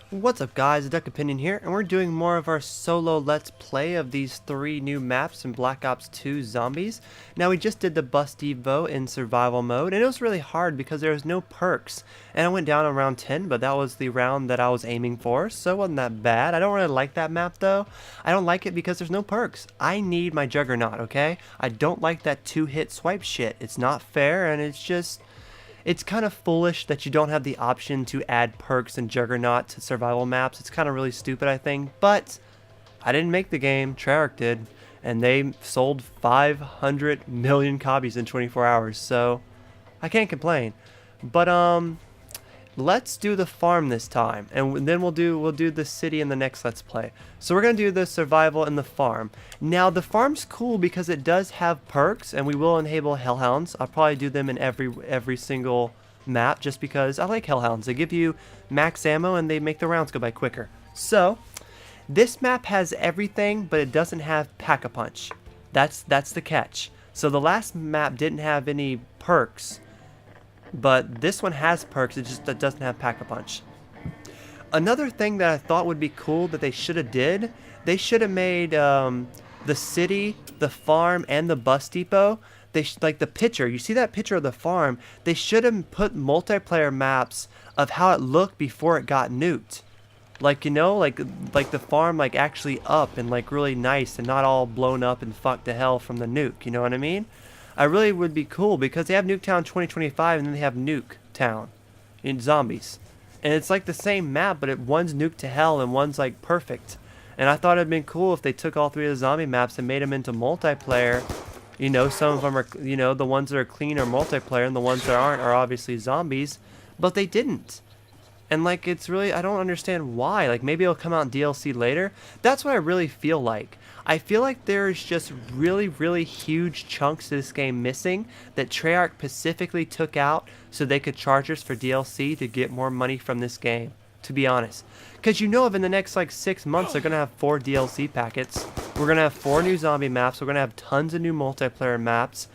What's up guys, Duck Opinion here, and we're doing more of our solo let's play of these 3 new maps in Black Ops 2 Zombies. Now we just did the Bust Evo in survival mode, and it was really hard because there was no perks. And I went down on round 10, but that was the round that I was aiming for, so it wasn't that bad. I don't really like that map though. I don't like it because there's no perks. I need my Juggernaut, okay? I don't like that 2-hit swipe shit. It's not fair, and it's kind of foolish that you don't have the option to add perks and Juggernaut to survival maps. It's kind of really stupid, I think. But I didn't make the game. Treyarch did. And they sold 500 million copies in 24 hours. So I can't complain. But let's do the farm this time, and then we'll do the city in the next let's play. So we're gonna do the survival and the farm. Now the farm's cool because it does have perks, and we will enable hellhounds. I'll probably do them in every single map just because I like hellhounds. They give you max ammo and they make the rounds go by quicker. So this map has everything, but it doesn't have pack-a-punch. That's the catch. So the last map didn't have any perks, but this one has perks. It just doesn't have pack-a-punch. Another thing that I thought would be cool that they should have did, they should have made the city, the farm, and the bus depot. Like the picture, you see that picture of the farm, they should have put multiplayer maps of how it looked before it got nuked. Like, you know, like the farm like actually up and like really nice and not all blown up and fucked to hell from the nuke, you know what I mean? I really would be cool because they have Nuketown 2025 and then they have Nuketown in Zombies. And it's like the same map, but one's nuked to hell and one's like perfect. And I thought it'd been cool if they took all 3 of the zombie maps and made them into multiplayer. You know, some of them are, you know, the ones that are clean are multiplayer and the ones that aren't are obviously zombies. But they didn't. And like, it's really, I don't understand why. Like, maybe it'll come out in DLC later. That's what I really feel like. I feel like there's just really huge chunks of this game missing that Treyarch specifically took out so they could charge us for DLC to get more money from this game, to be honest. Because you know, if in the next like 6 months they're going to have 4 DLC packets. We're going to have 4 new zombie maps. We're going to have tons of new multiplayer maps.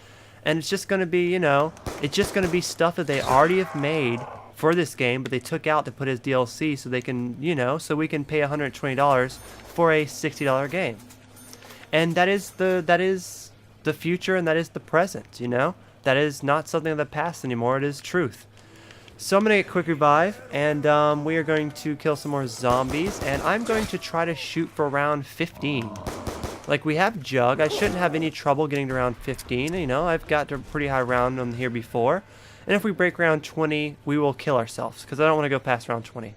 And it's just going to be, you know, it's just going to be stuff that they already have made for this game, but they took out to put as DLC so they can, you know, so we can pay $120 for a $60 game. And that is the future, and that is the present, you know? That is not something of the past anymore, it is truth. So I'm going to get quick revive, and we are going to kill some more zombies, and I'm going to try to shoot for round 15. Like, we have Jug, I shouldn't have any trouble getting to round 15, you know? I've got to a pretty high round on here before. And if we break round 20, we will kill ourselves, because I don't want to go past round 20.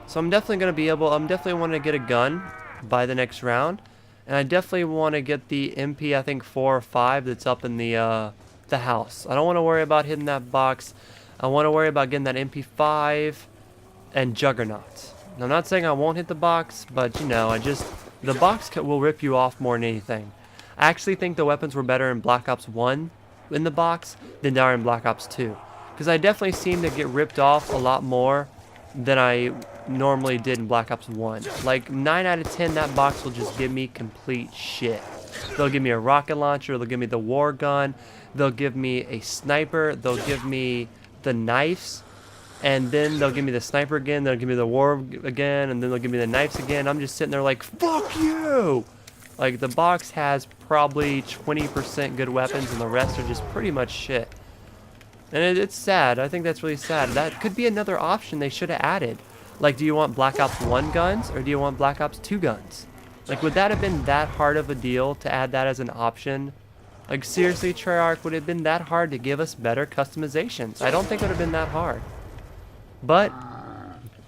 So I'm definitely going to be able, I'm definitely want to get a gun by the next round. And I definitely want to get the MP, I think 4 or 5 that's up in the house. I don't want to worry about hitting that box. I want to worry about getting that MP5 and Juggernaut. Now, I'm not saying I won't hit the box, but you know, the box will rip you off more than anything. I actually think the weapons were better in Black Ops 1 in the box than they are in Black Ops 2. Because I definitely seem to get ripped off a lot more than I normally did in Black Ops 1. Like 9 out of 10, that box will just give me complete shit. They'll give me a rocket launcher, they'll give me the war gun, they'll give me a sniper, they'll give me the knives, and then they'll give me the sniper again, they'll give me the war again, and then they'll give me the knives again. I'm just sitting there like, fuck you! Like, the box has probably 20% good weapons and the rest are just pretty much shit. And it's sad. I think that's really sad. That could be another option they should have added. Like, do you want Black Ops 1 guns or do you want Black Ops 2 guns? Like, would that have been that hard of a deal to add that as an option? Like, seriously, Treyarch, would it have been that hard to give us better customizations? I don't think it would have been that hard. But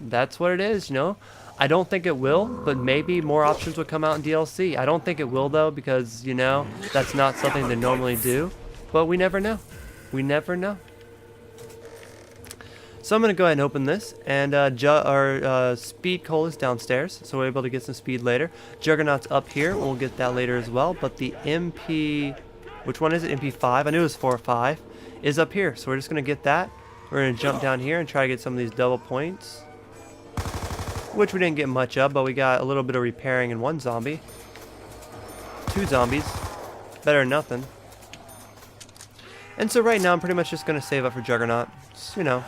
that's what it is, you know? I don't think it will, but maybe more options would come out in DLC. I don't think it will, though, because, you know, that's not something they normally do. But we never know. We never know. So I'm going to go ahead and open this, and speed coal is downstairs, so we're able to get some speed later. Juggernaut's up here, we'll get that later as well, but the MP, which one is it? MP5, I knew it was 4 or 5, is up here, so we're just going to get that. We're going to jump down here and try to get some of these double points, which we didn't get much of, but we got a little bit of repairing in 1 zombie. 2 zombies, better than nothing. And so right now I'm pretty much just going to save up for Juggernaut. Just, you know.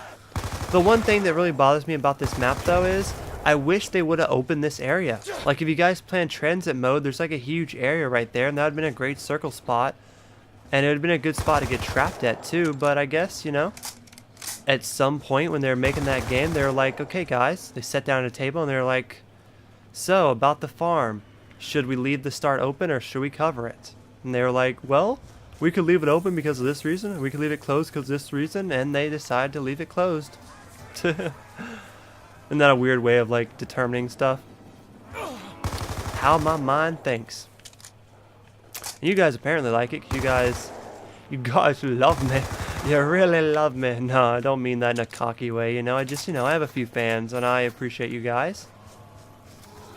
The one thing that really bothers me about this map though is I wish they would have opened this area. Like if you guys play in transit mode, there's like a huge area right there, and that would have been a great circle spot. And it would have been a good spot to get trapped at too, but I guess, you know, at some point when they were making that game, they were like, okay guys, they sat down at a table and they were like, so about the farm, should we leave the start open or should we cover it? And they were like, well, we could leave it open because of this reason, we could leave it closed because of this reason, and they decided to leave it closed. Isn't that a weird way of like determining stuff? How my mind thinks. You guys apparently like it. You guys love me. You really love me. No, I don't mean that in a cocky way. You know, I just, you know, I have a few fans and I appreciate you guys.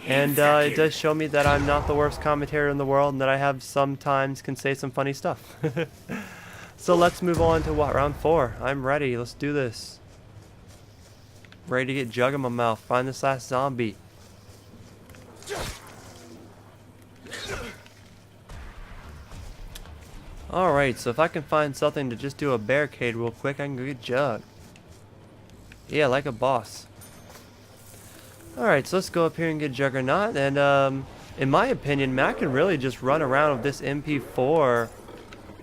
And it does show me that I'm not the worst commentator in the world and that I have sometimes can say some funny stuff. So let's move on to what, round 4. I'm ready. Let's do this. Ready to get jug in my mouth. Find this last zombie. Alright, so if I can find something to just do a barricade real quick, I can go get Jug. Yeah, like a boss. Alright, so let's go up here and get Juggernaut. And in my opinion, Matt can really just run around with this MP4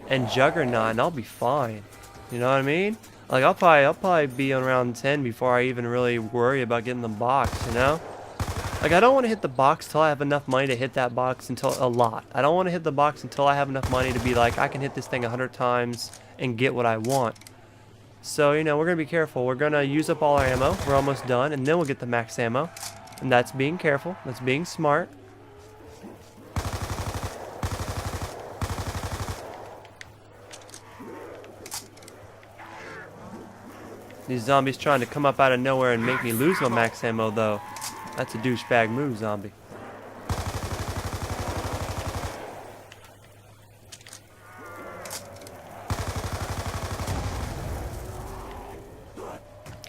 and Juggernaut and I'll be fine. You know what I mean? Like I'll probably be on round 10 before I even really worry about getting the box, you know? Like, I don't want to hit the box till I have enough money to hit that box until a lot. I don't want to hit the box until I have enough money to be like, I can hit this thing 100 times and get what I want. So, you know, we're going to be careful. We're going to use up all our ammo. We're almost done, and then we'll get the max ammo. And that's being careful. That's being smart. These zombies trying to come up out of nowhere and make me lose my max ammo, though. That's a douchebag move, zombie.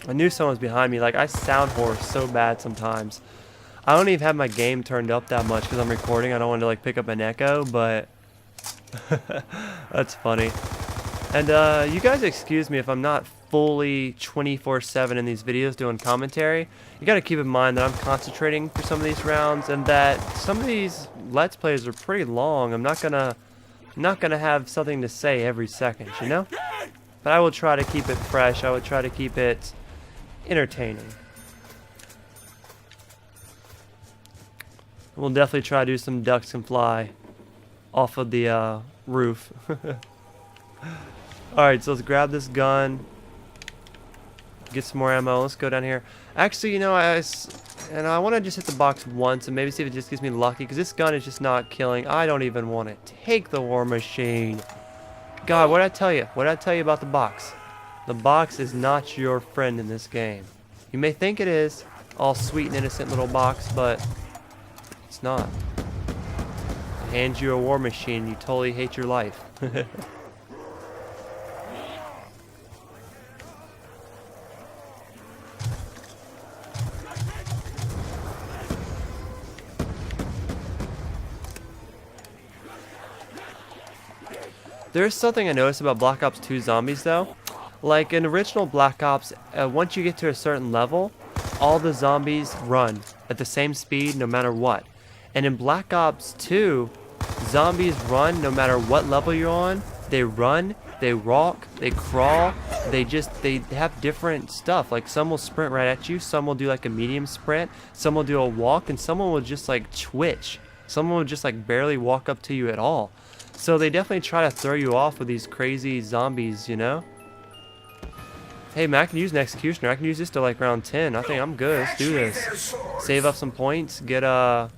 I knew someone was behind me. Like, I sound hoarse so bad sometimes. I don't even have my game turned up that much because I'm recording. I don't want to, like, pick up an echo, but that's funny. And you guys excuse me if I'm not fully 24/7 in these videos doing commentary. You gotta keep in mind that I'm concentrating for some of these rounds and that some of these Let's Plays are pretty long. I'm not gonna have something to say every second, you know? But I will try to keep it fresh. I will try to keep it entertaining. We'll definitely try to do some ducks can fly off of the roof. Alright, so let's grab this gun. Get some more ammo. Let's go down here. Actually, you know, I want to just hit the box once and maybe see if it just gives me lucky, because this gun is just not killing. I don't even want to take the war machine. God, what did I tell you? What did I tell you about the box? The box is not your friend in this game. You may think it is, all sweet and innocent little box, but it's not. It hands you a war machine, you totally hate your life. There's something I noticed about Black Ops 2 zombies though. Like in original Black Ops, once you get to a certain level, all the zombies run at the same speed no matter what. And in Black Ops 2, zombies run no matter what level you're on. They run, they walk, they crawl, they have different stuff. Like some will sprint right at you, some will do like a medium sprint, some will do a walk, and someone will just like twitch. Someone will just like barely walk up to you at all. So they definitely try to throw you off with these crazy zombies, you know? Hey man, I can use an executioner. I can use this to like round 10. I think I'm good. Let's do this. Save up some points. Get a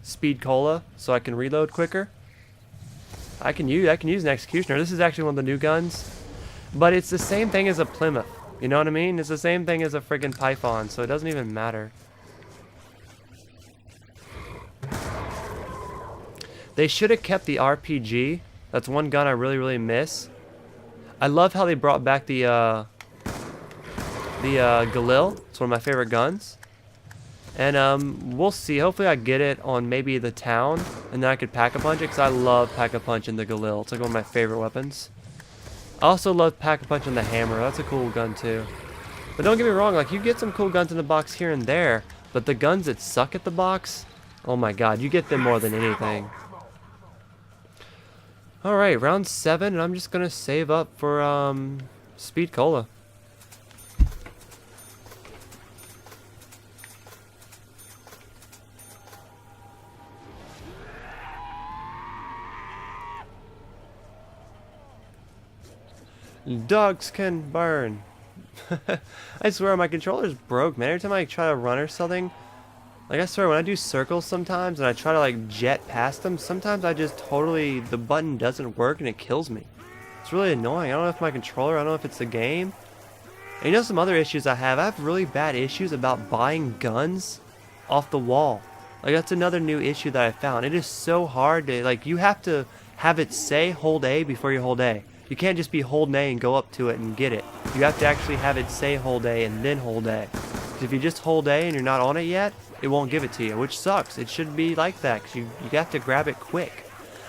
speed cola so I can reload quicker. I can use an executioner. This is actually one of the new guns. But it's the same thing as a Plymouth. You know what I mean? It's the same thing as a friggin' Python, so it doesn't even matter. They should have kept the RPG. That's one gun I really, really miss. I love how they brought back the Galil. It's one of my favorite guns. And we'll see. Hopefully I get it on maybe the town, and then I could pack a punch it, because I love pack a punch in the Galil. It's like one of my favorite weapons. I also love Pack-a-Punch on the hammer. That's a cool gun too. But don't get me wrong, like you get some cool guns in the box here and there, but the guns that suck at the box, oh my god, you get them more than anything. Alright, round 7, and I'm just gonna save up for Speed Cola. Dogs can burn. I swear my controller's broke, man. Every time I try to run or something, like I swear when I do circles sometimes and I try to like jet past them, sometimes I just totally, the button doesn't work and it kills me. It's really annoying. I don't know if my controller, I don't know if it's the game. And you know some other issues I have really bad issues about buying guns off the wall. Like that's another new issue that I found. It is so hard to, like you have to have it say hold A before you hold A. You can't just be holding A and go up to it and get it. You have to actually have it say hold A and then hold A. Because if you just hold A and you're not on it yet, it won't give it to you, which sucks. It should be like that because you have to grab it quick.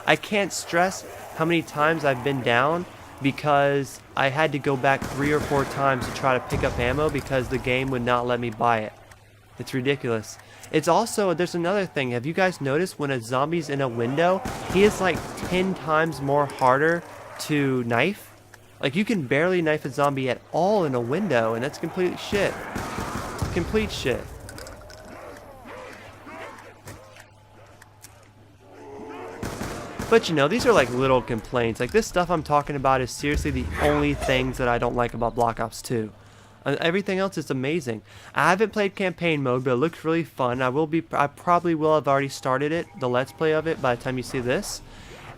I can't stress how many times I've been down because I had to go back 3 or 4 times to try to pick up ammo because the game would not let me buy it. It's ridiculous. It's also, there's another thing. Have you guys noticed when a zombie's in a window, he is like 10 times more harder to knife? Like you can barely knife a zombie at all in a window, and that's complete shit. Complete shit. But you know, these are like little complaints. Like this stuff I'm talking about is seriously the only things that I don't like about Black Ops 2. Everything else is amazing. I haven't played campaign mode, but it looks really fun. I probably will have already started it, the let's play of it, by the time you see this.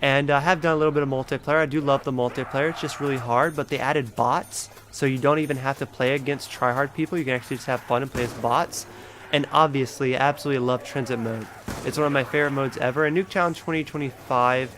And I have done a little bit of multiplayer. I do love the multiplayer. It's just really hard, but they added bots, so you don't even have to play against tryhard people. You can actually just have fun and play as bots. And obviously, I absolutely love Transit mode. It's one of my favorite modes ever. And Nuke Challenge 2025,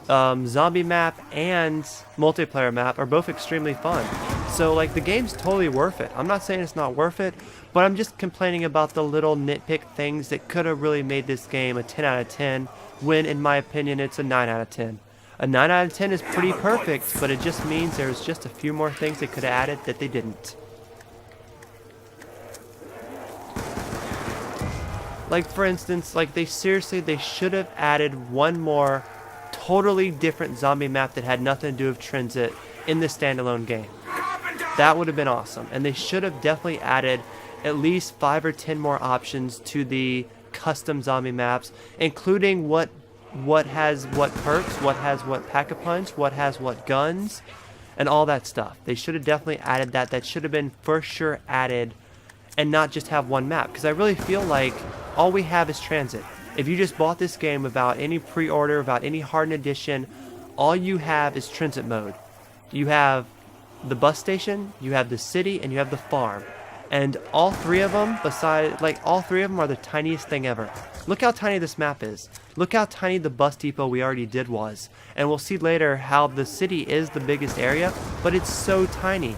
zombie map and multiplayer map are both extremely fun. So like the game's totally worth it. I'm not saying it's not worth it, but I'm just complaining about the little nitpick things that could have really made this game a 10 out of 10, when in my opinion it's a 9 out of 10. A 9 out of 10 is pretty perfect, but it just means there's just a few more things they could have added that they didn't. Like for instance, like they should have added one more totally different zombie map that had nothing to do with Transit in the standalone game. That would have been awesome. And they should have definitely added at least 5 or 10 more options to the custom zombie maps, including what has what perks, what has what pack-a-punch, what has what guns, and all that stuff. They should have definitely added that. That should have been for sure added, and not just have one map, because I really feel like all we have is Transit. If you just bought this game without any pre-order, without any hardened edition, all you have is Transit mode. You have the bus station, you have the city, and you have the farm. And all 3 of them, all 3 of them are the tiniest thing ever. Look how tiny this map is. Look how tiny the bus depot we already did was. And we'll see later how the city is the biggest area, but it's so tiny.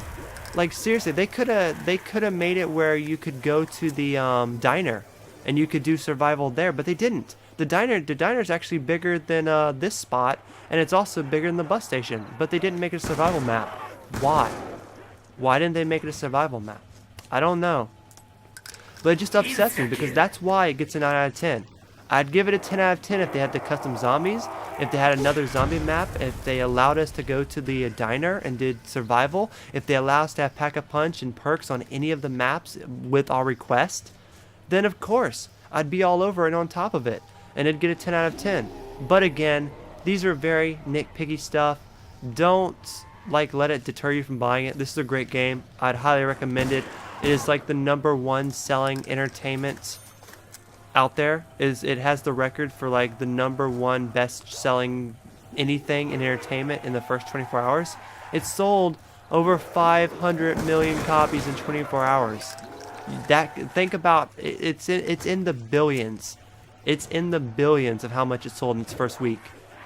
Like seriously, they could have made it where you could go to the diner and you could do survival there, but they didn't. The diner's actually bigger than this spot, and it's also bigger than the bus station, but they didn't make it a survival map. Why? Why didn't they make it a survival map? I don't know. But it just upsets me because that's why it gets a 9 out of 10. I'd give it a 10 out of 10 if they had the custom zombies, if they had another zombie map, if they allowed us to go to the diner and did survival, if they allow us to have pack-a-punch and perks on any of the maps with our request, then of course I'd be all over it on top of it, and it'd get a 10 out of 10. But again, these are very nitpicky stuff. Don't let it deter you from buying it. This is a great game. I'd highly recommend it. It is like the #1 selling entertainment out there. It has the record for like the #1 best selling anything in entertainment in the first 24 hours. It sold over 500 million copies in 24 hours. Think about it's in the billions. It's in the billions of how much it sold in its first week.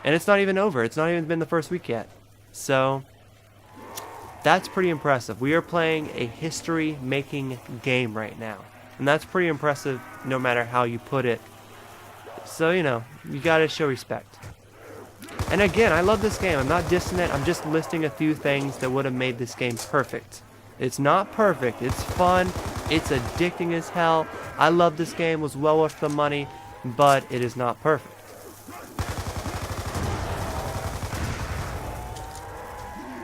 And it's not even over. It's not even been the first week yet. So that's pretty impressive. We are playing a history-making game right now. And that's pretty impressive no matter how you put it. So, you know, you gotta show respect. And again, I love this game. I'm not dissing it. I'm just listing a few things that would have made this game perfect. It's not perfect. It's fun. It's addicting as hell. I love this game. Was well worth the money, but it is not perfect.